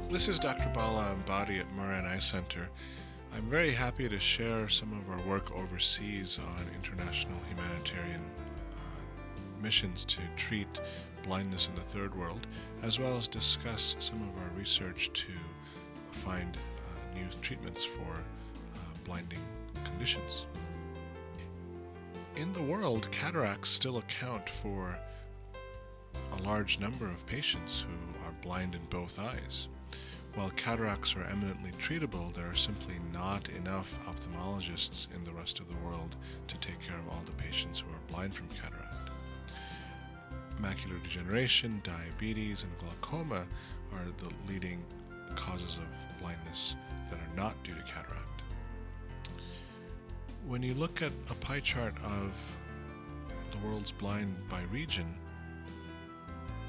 This is Dr. Bala Ambadi at Moran Eye Center. I'm very happy to share some of our work overseas on international humanitarian missions to treat blindness in the third world, as well as discuss some of our research to find new treatments for blinding conditions. In the world, cataracts still account for a large number of patients who are blind in both eyes. While cataracts are eminently treatable, there are simply not enough ophthalmologists in the rest of the world to take care of all the patients who are blind from cataract. Macular degeneration, diabetes, and glaucoma are the leading causes of blindness that are not due to cataract. When you look at a pie chart of the world's blind by region,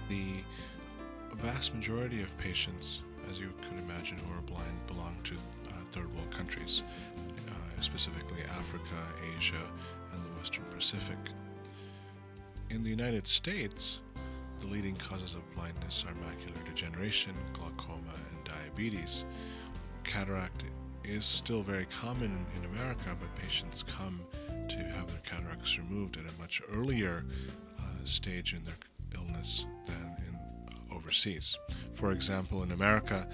the vast majority of patients, as you could imagine, who are blind belong to third world countries, specifically Africa, Asia, and the Western Pacific. In the United States, the leading causes of blindness are macular degeneration, glaucoma, and diabetes. Cataract is still very common in America, but patients come to have their cataracts removed at a much earlier stage in their illness than overseas. For example, in America,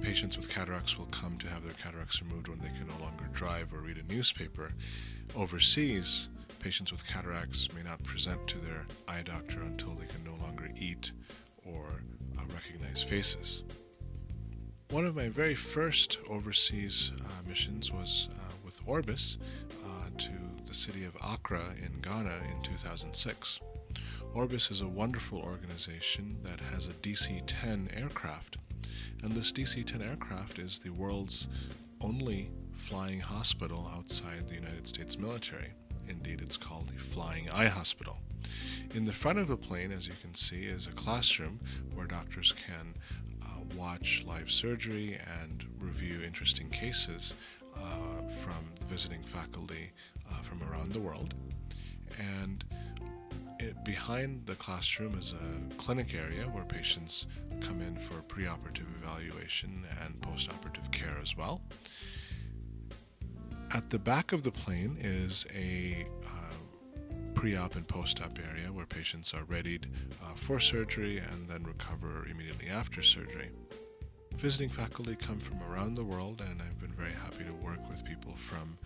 patients with cataracts will come to have their cataracts removed when they can no longer drive or read a newspaper. Overseas, patients with cataracts may not present to their eye doctor until they can no longer eat or recognize faces. One of my very first overseas missions was with Orbis to the city of Accra in Ghana in 2006. Orbis is a wonderful organization that has a DC-10 aircraft, and this DC-10 aircraft is the world's only flying hospital outside the United States military. Indeed, it's called the Flying Eye Hospital. In the front of the plane, as you can see, is a classroom where doctors can watch live surgery and review interesting cases from visiting faculty from around the world. And behind the classroom is a clinic area where patients come in for preoperative evaluation and postoperative care as well. At the back of the plane is a pre-op and post-op area where patients are readied for surgery and then recover immediately after surgery. Visiting faculty come from around the world, and I've been very happy to work with people from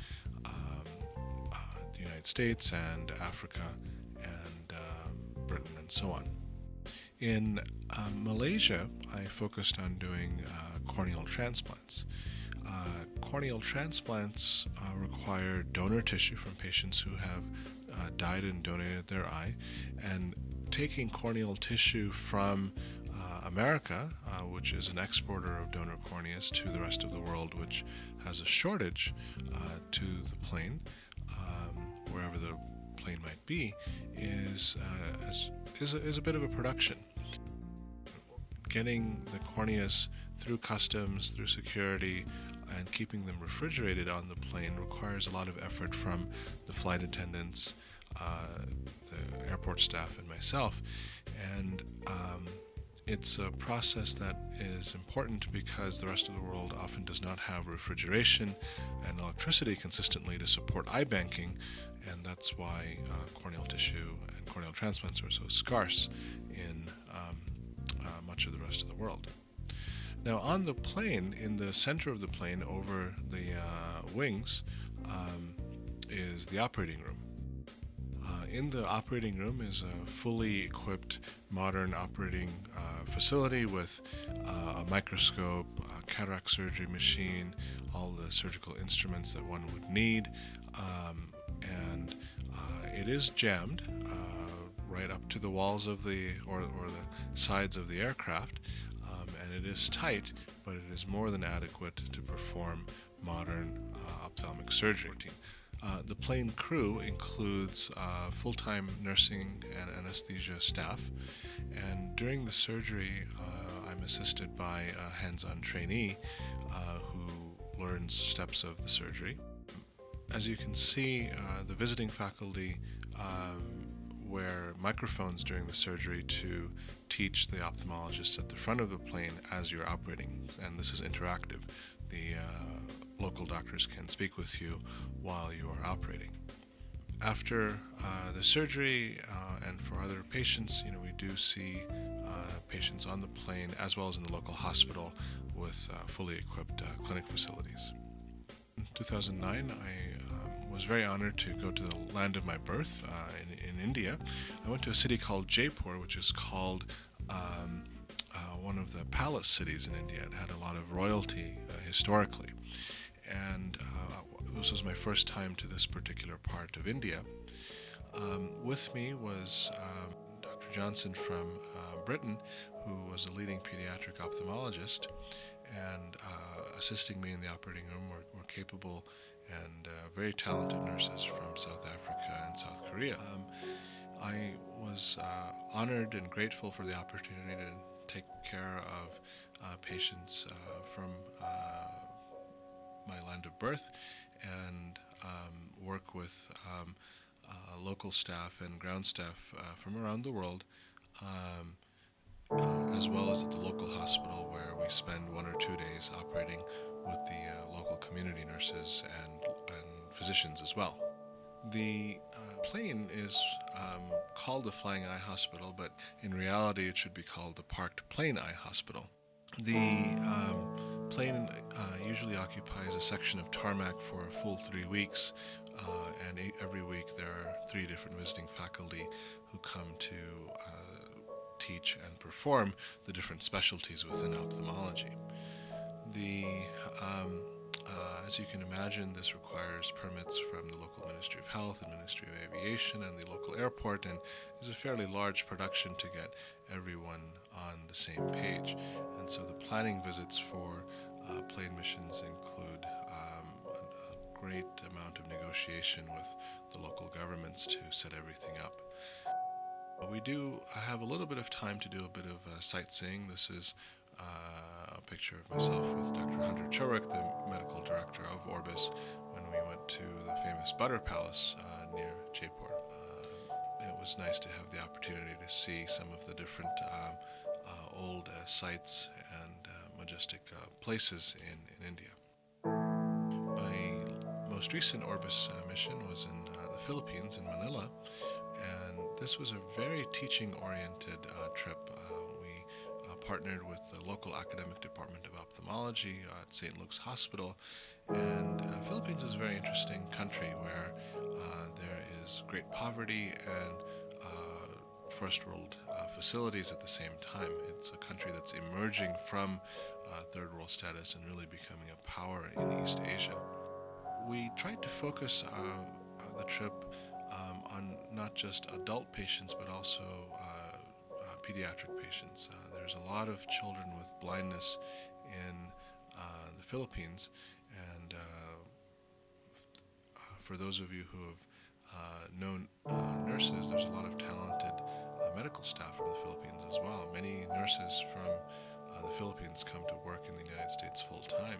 the United States and Africa and Britain and so on. In Malaysia, I focused on doing corneal transplants. Corneal transplants require donor tissue from patients who have died and donated their eye, and taking corneal tissue from America, which is an exporter of donor corneas, to the rest of the world, which has a shortage, to the plane, wherever the plane might be, is a bit of a production. Getting the corneas through customs, through security, and keeping them refrigerated on the plane requires a lot of effort from the flight attendants, the airport staff, and myself. And it's a process that is important because the rest of the world often does not have refrigeration and electricity consistently to support eye banking, and that's why corneal tissue and corneal transplants are so scarce in much of the rest of the world. Now, on the plane, in the center of the plane, over the wings, is the operating room. In the operating room is a fully equipped modern operating facility with a microscope, a cataract surgery machine, all the surgical instruments that one would need, and it is jammed right up to the walls of the sides of the aircraft, and it is tight, but it is more than adequate to perform modern ophthalmic surgery. The plane crew includes full-time nursing and anesthesia staff, and during the surgery I'm assisted by a hands-on trainee who learns steps of the surgery. As you can see, the visiting faculty wear microphones during the surgery to teach the ophthalmologist at the front of the plane as you're operating, and this is interactive. The local doctors can speak with you while you are operating. After the surgery and for other patients, we do see patients on the plane as well as in the local hospital with fully equipped clinic facilities. In 2009, I was very honored to go to the land of my birth in India. I went to a city called Jaipur, which is called one of the palace cities in India. It had a lot of royalty historically. And this was my first time to this particular part of India. With me was Dr. Johnson from Britain, who was a leading pediatric ophthalmologist, and assisting me in the operating room were capable and very talented nurses from South Africa and South Korea. I was honored and grateful for the opportunity to take care of patients from my land of birth and work with local staff and ground staff from around the world, as well as at the local hospital where we spend 1 or 2 days operating with the local community nurses and physicians as well. The plane is called the Flying Eye Hospital, but in reality it should be called the Parked Plane Eye Hospital. The plane usually occupies a section of tarmac for a full 3 weeks, and every week there are 3 different visiting faculty who come to teach and perform the different specialties within ophthalmology. As you can imagine, this requires permits from the local Ministry of Health and Ministry of Aviation and the local airport, and is a fairly large production to get everyone on the same page. And so the planning visits for plane missions include a great amount of negotiation with the local governments to set everything up. We do have a little bit of time to do a bit of sightseeing. This is a picture of myself with Dr. Hunter Chorak, the medical director of Orbis, when we went to the famous Butter Palace near Jaipur. It was nice to have the opportunity to see some of the different old sites and majestic places in India. My most recent Orbis mission was in the Philippines, in Manila, and this was a very teaching-oriented trip. We partnered with the local academic department of ophthalmology at St. Luke's Hospital, and Philippines is a very interesting country where there is great poverty and first world facilities at the same time. It's a country that's emerging from third world status and really becoming a power in East Asia. We tried to focus the trip on not just adult patients but also pediatric patients. There's a lot of children with blindness in the Philippines, and for those of you who have known nurses, there's a lot of talented medical staff from the Philippines as well. Many nurses from the Philippines come to work in the United States full time.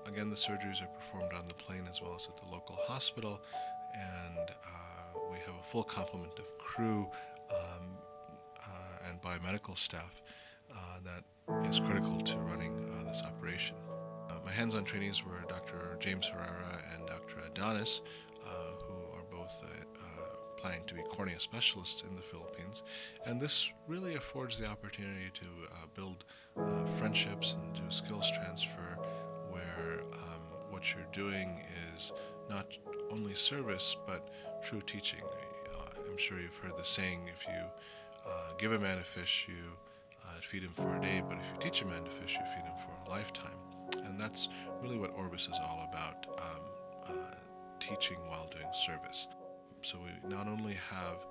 Again, the surgeries are performed on the plane as well as at the local hospital, and we have a full complement of crew and biomedical staff that is critical to running this operation. My hands-on trainees were Dr. James Herrera and Dr. Adonis, who are both planning to be cornea specialists in the Philippines, and this really affords the opportunity to build friendships and do skills transfer where what you're doing is not only service but true teaching. I'm sure you've heard the saying, if you give a man a fish, you feed him for a day, but if you teach a man to fish, you feed him for a lifetime. And that's really what Orbis is all about, teaching while doing service. So we not only have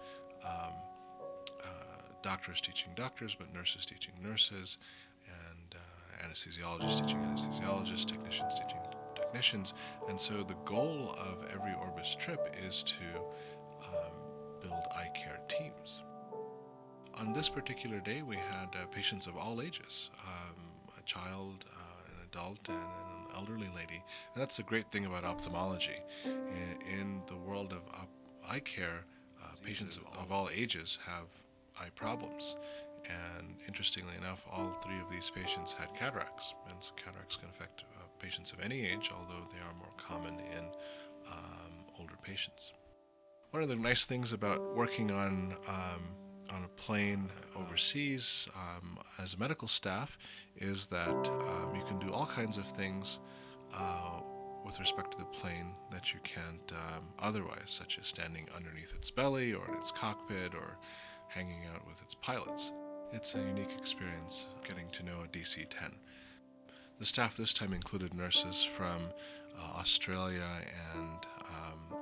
doctors teaching doctors, but nurses teaching nurses, and anesthesiologists teaching anesthesiologists, technicians teaching technicians. And so the goal of every Orbis trip is to build eye care teams. On this particular day, we had patients of all ages, a child, an adult, and an elderly lady. And that's the great thing about ophthalmology. In the world of eye care, patients of all ages have eye problems. And interestingly enough, all three of these patients had cataracts. And so cataracts can affect patients of any age, although they are more common in older patients. One of the nice things about working on a plane overseas as a medical staff is that you can do all kinds of things with respect to the plane that you can't otherwise, such as standing underneath its belly or in its cockpit or hanging out with its pilots. It's a unique experience getting to know a DC-10. The staff this time included nurses from Australia and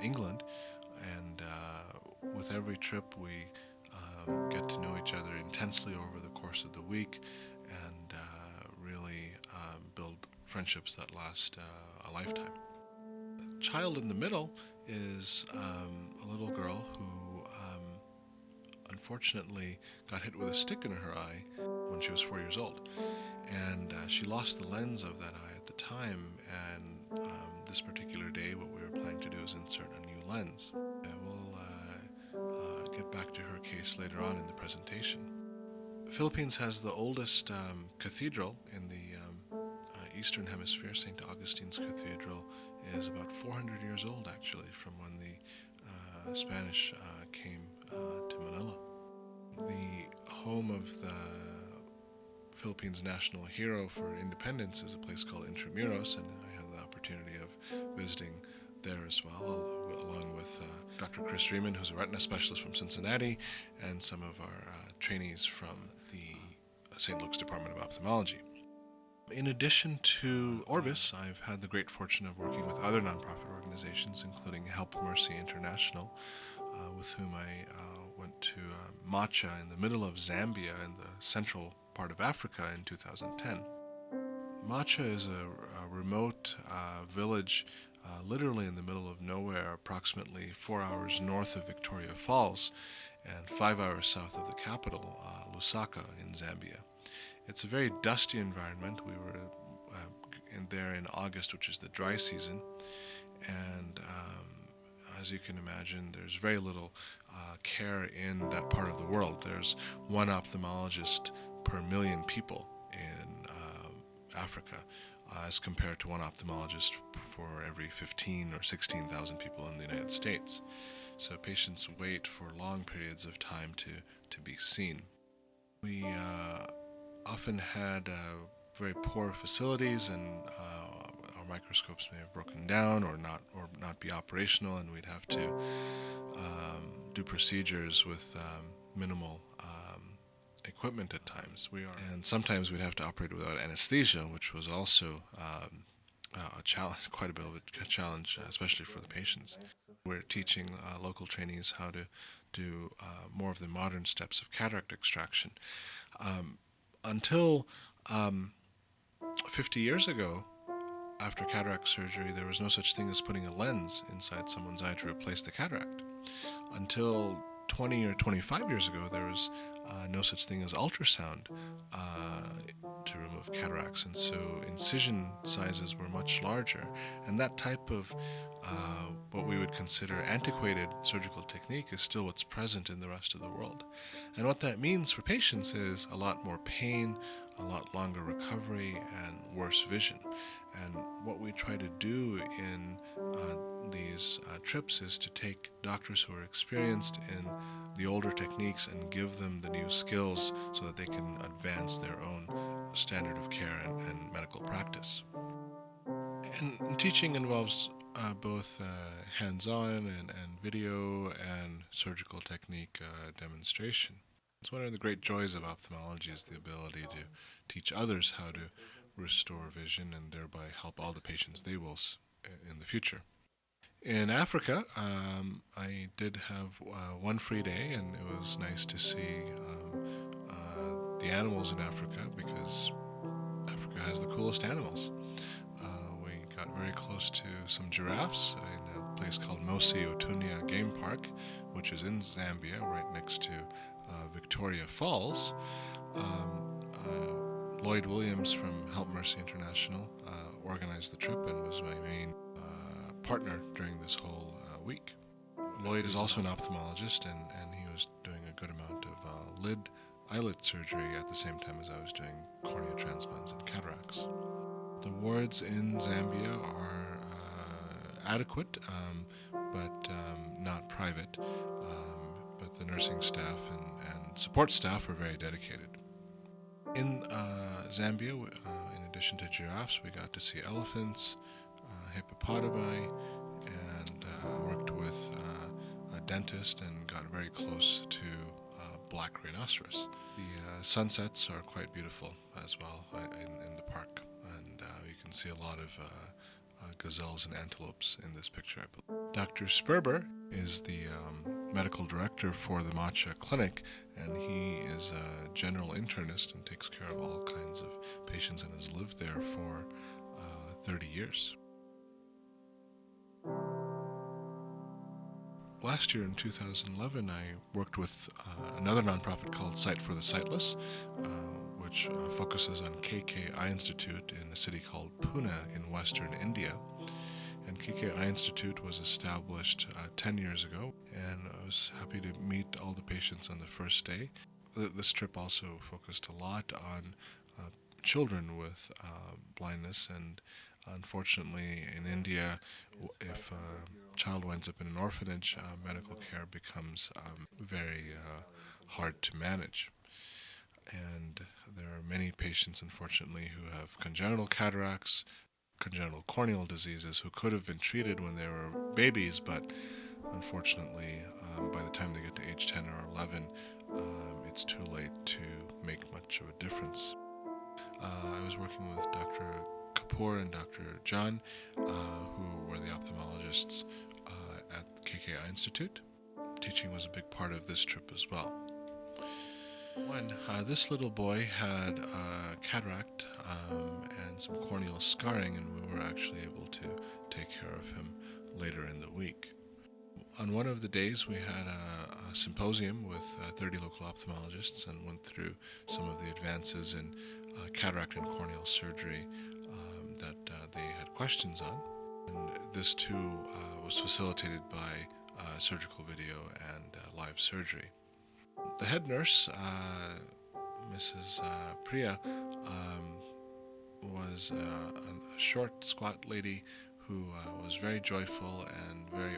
England, and with every trip we get to know each other intensely over the course of the week and really build friendships that last a lifetime. The child in the middle is a little girl who unfortunately got hit with a stick in her eye when she was 4 years old, and she lost the lens of that eye at the time, and this particular day what we were planning to do is insert a new lens. We'll get back to her case later on in the presentation. The Philippines has the oldest cathedral in the Eastern Hemisphere. St. Augustine's Cathedral is about 400 years old, actually, from when the Spanish came to Manila. The home of the Philippines' national hero for independence is a place called Intramuros, and I had the opportunity of visiting there as well, along with Dr. Chris Riemann, who's a retina specialist from Cincinnati, and some of our trainees from the St. Luke's Department of Ophthalmology. In addition to Orbis, I've had the great fortune of working with other nonprofit organizations, including Help Mercy International, with whom I went to Macha in the middle of Zambia in the central part of Africa in 2010. Macha is a remote village literally in the middle of nowhere, approximately 4 hours north of Victoria Falls and 5 hours south of the capital, Lusaka, in Zambia. It's a very dusty environment. We were there in August, which is the dry season, and as you can imagine, there's very little care in that part of the world. There's one ophthalmologist per million people in Africa, as compared to one ophthalmologist for every 15 or 16,000 people in the United States. So patients wait for long periods of time to be seen. We often had very poor facilities, and our microscopes may have broken down or not be operational, and we'd have to do procedures with minimal equipment at times. And sometimes we'd have to operate without anesthesia, which was also a challenge, quite a bit of a challenge, especially for the patients. We're teaching local trainees how to do more of the modern steps of cataract extraction. Until 50 years ago, after cataract surgery, there was no such thing as putting a lens inside someone's eye to replace the cataract. Until 20 or 25 years ago, there was no such thing as ultrasound to remove cataracts, and so incision sizes were much larger, and that type of what we would consider antiquated surgical technique is still what's present in the rest of the world. And what that means for patients is a lot more pain, a lot longer recovery, and worse vision. And what we try to do in these trips is to take doctors who are experienced in the older techniques and give them the new skills so that they can advance their own standard of care and medical practice. And teaching involves both hands-on and video and surgical technique demonstration. It's one of the great joys of ophthalmology is the ability to teach others how to restore vision and thereby help all the patients they will in the future. In Africa, I did have one free day, and it was nice to see the animals in Africa, because Africa has the coolest animals. We got very close to some giraffes in a place called Mosi Otunya Game Park, which is in Zambia, right next to Victoria Falls. Lloyd Williams from Help Mercy International organized the trip and was my main partner during this whole week. Lloyd is also an ophthalmologist, and he was doing a good amount of eyelid surgery at the same time as I was doing cornea transplants and cataracts. The wards in Zambia are adequate, but not private. But the nursing staff and support staff are very dedicated. In Zambia, in addition to giraffes, we got to see elephants, hippopotami, and worked with a dentist and got very close to black rhinoceros. The sunsets are quite beautiful as well in the park, and you can see a lot of gazelles and antelopes in this picture. Dr. Sperber is the medical director for the Matcha Clinic, and he is a general internist and takes care of all kinds of patients and has lived there for 30 years. Last year in 2011, I worked with another nonprofit called Sight for the Sightless, which focuses on KK Eye Institute in a city called Pune in western India. And KK Eye Institute was established 10 years ago, and I was happy to meet all the patients on the first day. This trip also focused a lot on children with blindness, and unfortunately in India, if a child winds up in an orphanage, medical care becomes very hard to manage. And there are many patients, unfortunately, who have congenital cataracts, congenital corneal diseases, who could have been treated when they were babies, but unfortunately, by the time they get to age 10 or 11, it's too late to make much of a difference. I was working with Dr. Kapoor and Dr. John, who were the ophthalmologists at KK Eye Institute. Teaching was a big part of this trip as well. When this little boy had cataract and some corneal scarring, and we were actually able to take care of him later in the week. On one of the days, we had a symposium with 30 local ophthalmologists and went through some of the advances in cataract and corneal surgery that they had questions on. And this too was facilitated by surgical video and live surgery. The head nurse, Mrs. Priya, was a short, squat lady who was very joyful and very